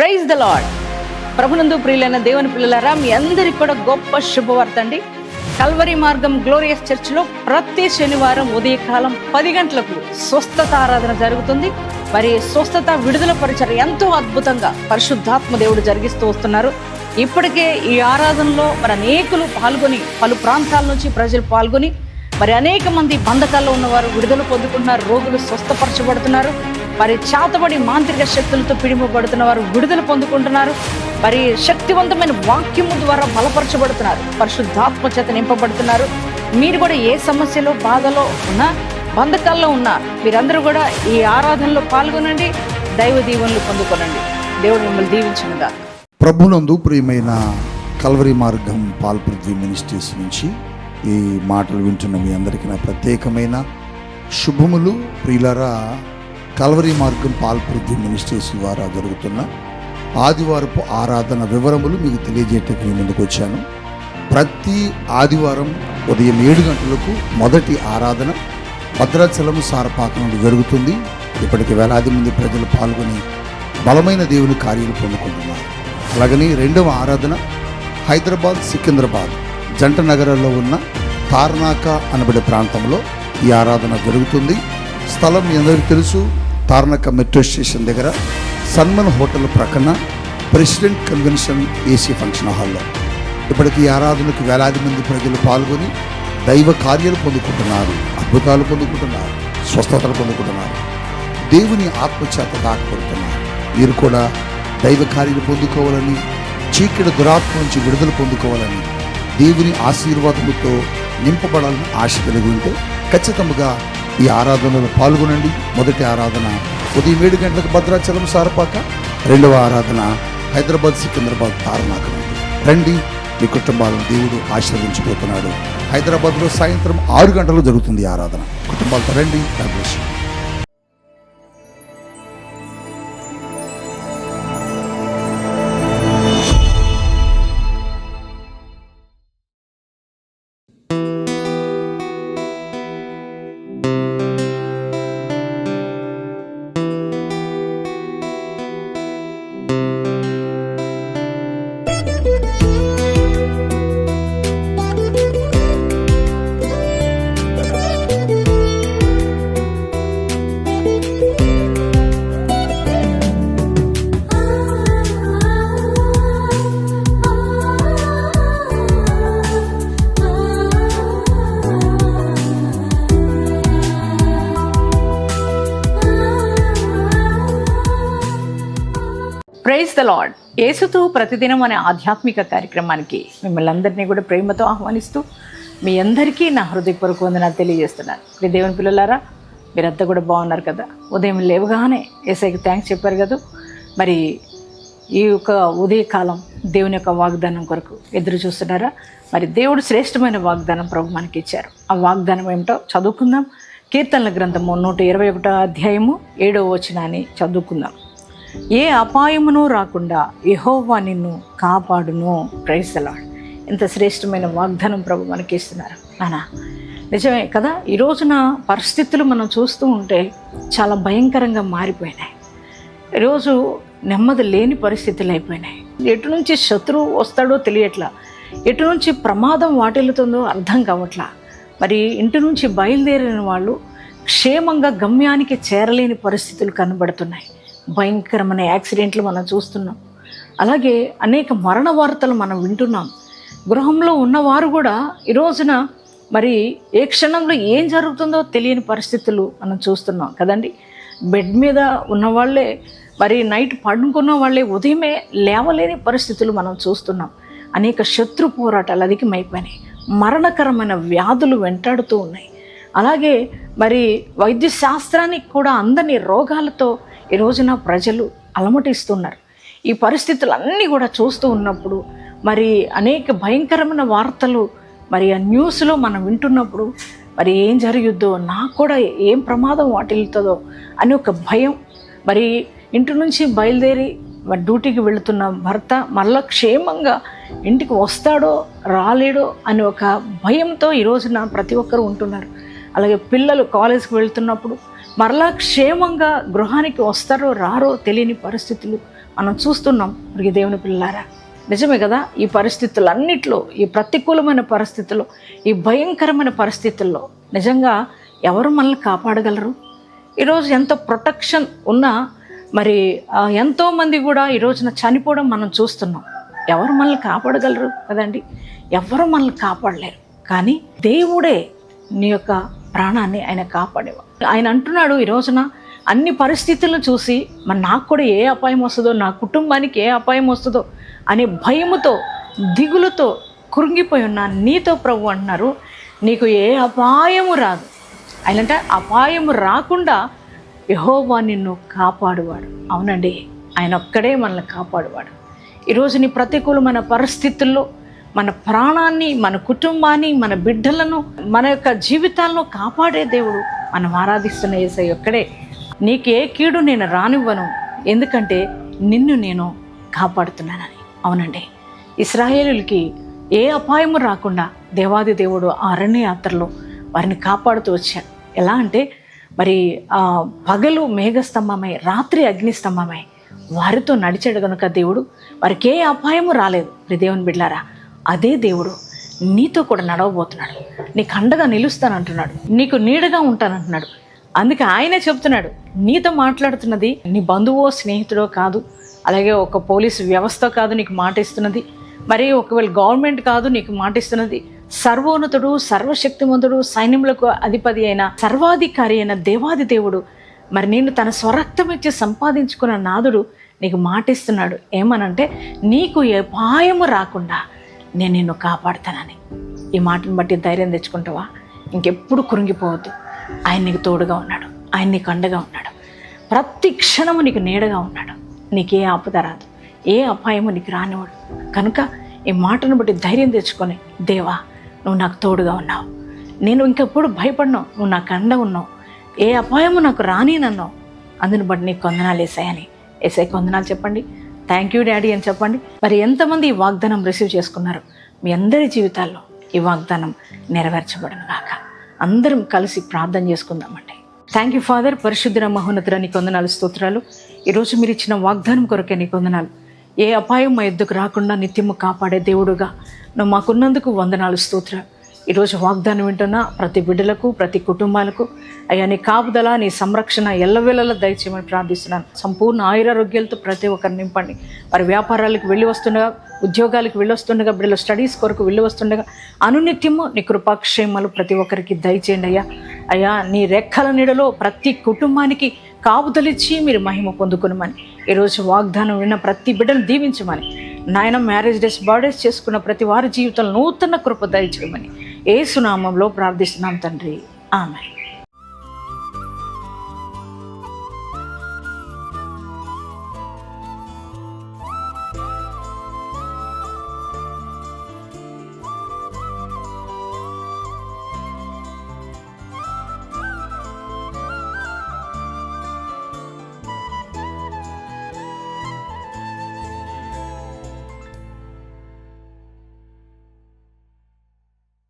Praise the lord. ప్రభునందు ప్రియులైన దేవుని పిల్లలారా, మీ అందరికి కూడా గొప్ప శుభవార్త అండి. కల్వరి మార్గం గ్లోరియస్ చర్చిలో ప్రతి శనివారం ఉదయకాలం 10 గంటలకు స్వస్థత ఆరాధన జరుగుతుంది. మరి స్వస్థత విడుదల పరిచయం ఎంతో అద్భుతంగా పరిశుద్ధాత్మ దేవుడు జరిగిస్తూ వస్తున్నారు. ఇప్పటికే ఈ ఆరాధనలో మరి అనేకులు పాల్గొని, పలు ప్రాంతాల నుంచి ప్రజలు పాల్గొని మరి అనేక మంది బంధకాల్లో ఉన్నవారు విడుదల పొందుకుంటున్నారు, రోగులు స్వస్థపరచబడుతున్నారు. మరి చాతబడి మాంత్రిక శక్తులతో పిడిమబడుతున్న వారు విడుదల పొందుకుంటున్నారు. మరి శక్తివంతమైన వాక్యము ద్వారా బలపరచబడుతున్నారు, పరిశుద్ధాత్మ చేత నింపబడుతున్నారు. మీరు కూడా ఏ సమస్యలో, బాధలో ఉన్నా, బంధకాల్లో ఉన్నా, మీరందరూ కూడా ఈ ఆరాధనలో పాల్గొనండి, దైవ దీవెనలు పొందుకోనండి. దేవుడు మిమ్మల్ని దీవించునుగా. ప్రభునందు ప్రియమైన కల్వరి మార్గం పాల్పృథ్వీ మినిస్ట్రీస్ నుంచి ఈ మాటలు వింటున్న మీ అందరికీ నా ప్రత్యేకమైన శుభములు. ప్రియులారా, కల్వరి మార్గం పాల్పృథ్వీ మినిస్ట్రీస్ ద్వారా జరుగుతున్న ఆదివారపు ఆరాధన వివరములు మీకు తెలియజేయటానికి మీ ముందుకు వచ్చాను. ప్రతి ఆదివారం ఉదయం 7 గంటలకు మొదటి ఆరాధన భద్రాచలం సారపాకం నుండి జరుగుతుంది. ఇప్పటికి వేలాది మంది ప్రజలు పాల్గొని బలమైన దేవుని కార్యాలు పొందుకుంటున్నారు. అలాగని రెండవ ఆరాధన హైదరాబాద్, సికింద్రాబాద్ జంట నగరాల్లో ఉన్న తార్నాక అనబడే ప్రాంతంలో ఈ ఆరాధన జరుగుతుంది. స్థలం మీ అందరికీ తెలుసు, తార్నాక మెట్రో స్టేషన్ దగ్గర సన్మన్ హోటల్ ప్రక్కన ప్రెసిడెంట్ కన్వెన్షన్ ఏసీ ఫంక్షన్ హాల్లో. ఇప్పటికీ ఈ ఆరాధనకు వేలాది మంది ప్రజలు పాల్గొని దైవ కార్యాలు పొందుకుంటున్నారు, అద్భుతాలు పొందుకుంటున్నారు, స్వస్థతలు పొందుకుంటున్నారు, దేవుని ఆత్మచేత దాకపడుతున్నారు. మీరు కూడా దైవ కార్యాలు పొందుకోవాలని, చీకటి దురాత్మ నుంచి విడుదల పొందుకోవాలని, దేవుని ఆశీర్వాదముతో నింపబడాలని ఆశ కలిగి ఉంటే ఖచ్చితంగా ఈ ఆరాధనలో పాల్గొనండి. మొదటి ఆరాధన ఉదయం 7 గంటలకు భద్రాచలం సారపాక, రెండవ ఆరాధన హైదరాబాద్, సికింద్రాబాద్ తార్నాక. రండి, మీ కుటుంబాలను దేవుడు ఆశీర్వదించబోతున్నాడు. హైదరాబాద్లో సాయంత్రం 6 గంటలకు జరుగుతుంది ఆరాధన. కుటుంబాలతో రండి. Praise the Lord. యేసుతో ప్రతిదినం అనే ఆధ్యాత్మిక కార్యక్రమానికి మిమ్మల్ని అందరినీ కూడా ప్రేమతో ఆహ్వానిస్తూ మీ అందరికీ నా హృదయపూర్వక వందనాలు తెలియజేస్తున్నాను. మీ దేవుని పిల్లలారా, మీరంతా కూడా బాగున్నారు కదా? ఉదయం లేవగానే యేసయ్యకి థ్యాంక్స్ చెప్పారు కదా. మరి ఈ యొక్క ఉదయకాలం దేవుని యొక్క వాగ్దానం కొరకు ఎదురు చూస్తున్నారా? మరి దేవుడు శ్రేష్టమైన వాగ్దానం ప్రభు మనకి ఇచ్చారు. ఆ వాగ్దానం ఏమిటో చదువుకుందాం. కీర్తనల గ్రంథము 121 అధ్యాయము 7వ వచనాన్ని చదువుకుందాం. ఏ అపాయమును రాకుండా యెహోవా నిన్ను కాపాడును. Praise the Lord. ఎంత శ్రేష్టమైన వాగ్దానం ప్రభు మనకి ఇస్తున్నారు నాన్న. నిజమే కదా, ఈ రోజున పరిస్థితులు మనం చూస్తూ ఉంటే చాలా భయంకరంగా మారిపోయినాయి. ఈరోజు నెమ్మది లేని పరిస్థితులు అయిపోయినాయి. ఎటు నుంచి శత్రువు వస్తాడో తెలియట్లా, ఎటు నుంచి ప్రమాదం వాటిల్లుతుందో అర్థం కావట్లా. మరి ఇంటి నుంచి బయలుదేరిన వాళ్ళు క్షేమంగా గమ్యానికి చేరలేని పరిస్థితులు కనబడుతున్నాయి. భయంకరమైన యాక్సిడెంట్లు మనం చూస్తున్నాం. అలాగే అనేక మరణ వార్తలు మనం వింటున్నాం. గృహంలో ఉన్నవారు కూడా ఈ రోజున మరి ఏ క్షణంలో ఏం జరుగుతుందో తెలియని పరిస్థితులు మనం చూస్తున్నాం కదండి. బెడ్ మీద ఉన్నవాళ్లే, మరి నైట్ పడుకున్న వాళ్ళే ఉదయమే లేవలేని పరిస్థితులు మనం చూస్తున్నాం. అనేక శత్రు పోరాటాలు అధికమైపోయినాయి. మరణకరమైన వ్యాధులు వెంటాడుతూ ఉన్నాయి. అలాగే మరి వైద్య శాస్త్రానికి కూడా అందని రోగాలతో ఈ రోజున ప్రజలు అలమటిస్తున్నారు. ఈ పరిస్థితులన్నీ కూడా చూస్తూ ఉన్నప్పుడు మరి అనేక భయంకరమైన వార్తలు మరి ఆ న్యూస్లో మనం వింటున్నప్పుడు మరి ఏం జరుగుద్దో, నాకు కూడా ఏం ప్రమాదం వాటిల్లుతుందో అని ఒక భయం. మరి ఇంటి నుంచి బయలుదేరి డ్యూటీకి వెళుతున్న భర్త మళ్ళా క్షేమంగా ఇంటికి వస్తాడో రాలేడో అని ఒక భయంతో ఈ రోజున ప్రతి ఒక్కరు ఉంటున్నారు. అలాగే పిల్లలు కాలేజీకి వెళ్తున్నప్పుడు మరలా క్షేమంగా గృహానికి వస్తారో రారో తెలియని పరిస్థితులు మనం చూస్తున్నాం. మరి దేవుని పిల్లలారా, నిజమే కదా, ఈ పరిస్థితులన్నిట్లో, ఈ ప్రతికూలమైన పరిస్థితుల్లో, ఈ భయంకరమైన పరిస్థితుల్లో నిజంగా ఎవరు మనల్ని కాపాడగలరు? ఈరోజు ఎంత ప్రొటెక్షన్ ఉన్నా మరి ఎంతోమంది కూడా ఈ రోజున చనిపోవడం మనం చూస్తున్నాం. ఎవరు మనల్ని కాపాడగలరు కదండి? ఎవరు మనల్ని కాపాడలేరు. కానీ దేవుడే నీ యొక్క ప్రాణాన్ని ఆయన కాపాడేవాడు. ఆయన అంటున్నాడు ఈ రోజున అన్ని పరిస్థితులను చూసి మరి నాకు కూడా ఏ అపాయం వస్తుందో, నా కుటుంబానికి ఏ అపాయం వస్తుందో అనే భయముతో, దిగులుతో కృంగిపోయి ఉన్న నీతో ప్రభు అంటున్నారు, నీకు ఏ అపాయము రాదు. ఆయనంటే అపాయము రాకుండా యెహోవా నిన్ను కాపాడువాడు. అవునండి, ఆయన ఒక్కడే మనల్ని కాపాడువాడు. ఈరోజు నీ ప్రతికూలమైన పరిస్థితుల్లో మన ప్రాణాన్ని, మన కుటుంబాన్ని, మన బిడ్డలను, మన యొక్క జీవితాలను కాపాడే దేవుడు మనం ఆరాధిస్తున్న యేసయ్య ఒక్కడే. నీకు ఏ కీడు నేను రానివ్వను, ఎందుకంటే నిన్ను నేను కాపాడుతున్నానని. అవునండి, ఇశ్రాయేలులకి ఏ అపాయము రాకుండా దేవాది దేవుడు ఆ అరణ్య యాత్రలో వారిని కాపాడుతూ వచ్చాడు. ఎలా అంటే మరి పగలు మేఘస్తంభమై, రాత్రి అగ్నిస్తంభమై వారితో నడిచాడు కనుక దేవుడు వారికి ఏ అపాయము రాలేదు. దేవుని బిడ్డలారా, అదే దేవుడు నీతో కూడా నడవబోతున్నాడు. నీకు అండగా నిలుస్తానంటున్నాడు, నీకు నీడగా ఉంటానంటున్నాడు. అందుకే ఆయనే చెప్తున్నాడు, నీతో మాట్లాడుతున్నది నీ బంధువో స్నేహితుడో కాదు, అలాగే ఒక పోలీసు వ్యవస్థ కాదు నీకు మాట ఇస్తున్నది, మరి ఒకవేళ గవర్నమెంట్ కాదు నీకు మాట ఇస్తున్నది. సర్వోన్నతుడు, సర్వశక్తిమంతుడు, సైన్యములకు అధిపతి అయిన, సర్వాధికారి అయిన దేవాది దేవుడు, మరి నేను తన స్వరక్తం ఇచ్చి సంపాదించుకున్న నాదుడు నీకు మాటిస్తున్నాడు. ఏమనంటే నీకు ఏ అపాయము రాకుండా నేను నిన్ను కాపాడుతానని. ఈ మాటను బట్టి ధైర్యం తెచ్చుకుంటావా? ఇంకెప్పుడు కృంగిపోవద్దు. ఆయన నీకు తోడుగా ఉన్నాడు, ఆయన నీకు అండగా ఉన్నాడు, ప్రతి క్షణము నీకు నీడగా ఉన్నాడు. నీకే ఆపద రాదు, ఏ అపాయము నీకు రానివాడు. కనుక ఈ మాటను బట్టి ధైర్యం తెచ్చుకొని, దేవా నువ్వు నాకు తోడుగా ఉన్నావు, నేను ఇంకెప్పుడు భయపడినావు, నువ్వు నాకు అండ ఉన్నావు, ఏ అపాయము నాకు రానినన్నావు, అందుని బట్టి నీకు వందనాలు యేసయ్యని. యేసయ్యకి వందనాలు చెప్పండి, థ్యాంక్ యూ డాడీ అని చెప్పండి. మరి ఎంతమంది ఈ వాగ్దానం రిసీవ్ చేసుకున్నారు? మీ అందరి జీవితాల్లో ఈ వాగ్దానం నెరవేర్చబడను గాక. అందరం కలిసి ప్రార్థన చేసుకుందామండి. థ్యాంక్ యూ ఫాదర్, పరిశుద్ధ మహోన్నతుడ, నీకు వందనాలు, స్తోత్రాలు. ఈరోజు మీరు ఇచ్చిన వాగ్దానం కొరకే నీకు వందనాలు. ఏ అపాయం మా ఎద్దుకు రాకుండా నిత్యము కాపాడే దేవుడుగా నువ్వు మాకున్నందుకు వందనాలు, స్తోత్రాలు. ఈరోజు వాగ్దానం వింటున్న ప్రతి బిడ్డలకు, ప్రతి కుటుంబాలకు అయ్యా నీ కాపుదల, నీ సంరక్షణ ఎల్లవేళలా దయచేయమని ప్రార్థిస్తున్నాను. సంపూర్ణ ఆయురారోగ్యాలతో ప్రతి ఒక్కరిని నింపండి. వారి వ్యాపారాలకు వెళ్ళి వస్తుండగా, ఉద్యోగాలకు వెళ్ళి వస్తుండగా, బిడ్డల స్టడీస్ కొరకు వెళ్ళి వస్తుండగా అనునిత్యము నీ కృపాక్షేమాలు ప్రతి ఒక్కరికి దయచేయండి అయ్యా. అయ్యా నీ రెక్కల నీడలో ప్రతి కుటుంబానికి కాపుదలిచ్చి మీరు మహిమ పొందుకునమని, ఈరోజు వాగ్దానం విన్న ప్రతి బిడ్డను దీవించమని, నాయన మ్యారేజ్ డేస్, బర్త్డేస్ చేసుకున్న ప్రతి వారి జీవితంలో నూతన కృప దయచేయమని యేసు నామములో ప్రార్థిస్తున్నాం తండ్రి, ఆమేన్.